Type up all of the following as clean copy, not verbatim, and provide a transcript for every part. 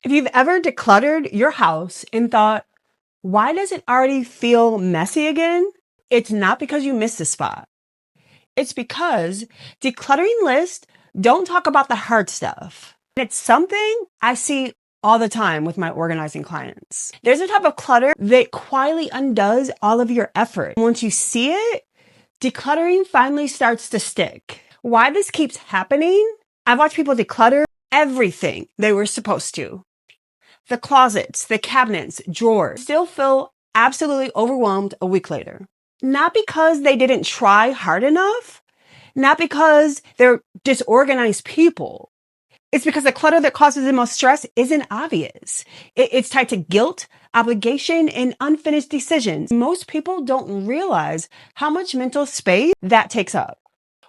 If you've ever decluttered your house and thought, why does it already feel messy again? It's not because you missed a spot. It's because decluttering lists don't talk about the hard stuff. It's something I see all the time with my organizing clients. There's a type of clutter that quietly undoes all of your effort. Once you see it, decluttering finally starts to stick. Why this keeps happening? I've watched people declutter everything they were supposed to. The closets, the cabinets, drawers still feel absolutely overwhelmed a week later. Not because they didn't try hard enough, not because they're disorganized people. It's because the clutter that causes the most stress isn't obvious. It's tied to guilt, obligation, and unfinished decisions. Most people don't realize how much mental space that takes up.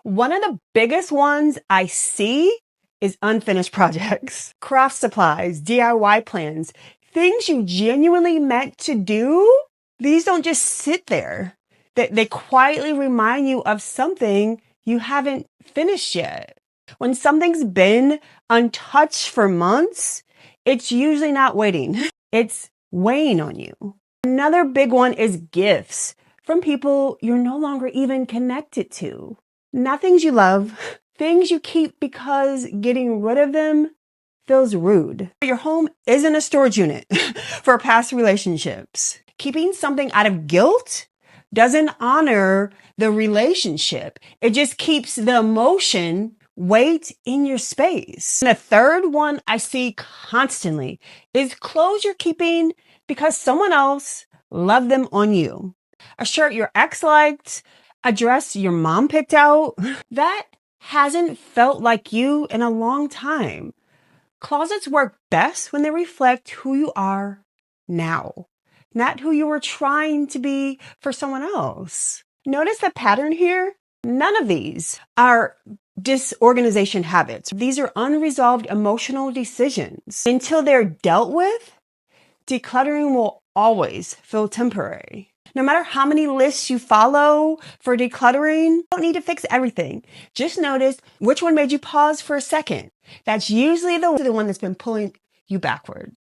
One of the biggest ones I see is unfinished projects, craft supplies, DIY plans, things you genuinely meant to do. These don't just sit there. They quietly remind you of something you haven't finished yet. When something's been untouched for months, it's usually not waiting. It's weighing on you. Another big one is gifts from people you're no longer even connected to. Not things you love, things you keep because getting rid of them feels rude. Your home isn't a storage unit for past relationships. Keeping something out of guilt doesn't honor the relationship. It just keeps the emotion weight in your space. And the third one I see constantly is clothes you're keeping because someone else loved them on you. A shirt your ex liked, a dress your mom picked out, that hasn't felt like you in a long time. Closets work best when they reflect who you are now, not who you were trying to be for someone else. Notice the pattern here? None of these are disorganization habits. These are unresolved emotional decisions. Until they're dealt with, decluttering will always feel temporary. No matter how many lists you follow for decluttering, you don't need to fix everything. Just notice which one made you pause for a second. That's usually the one that's been pulling you backward.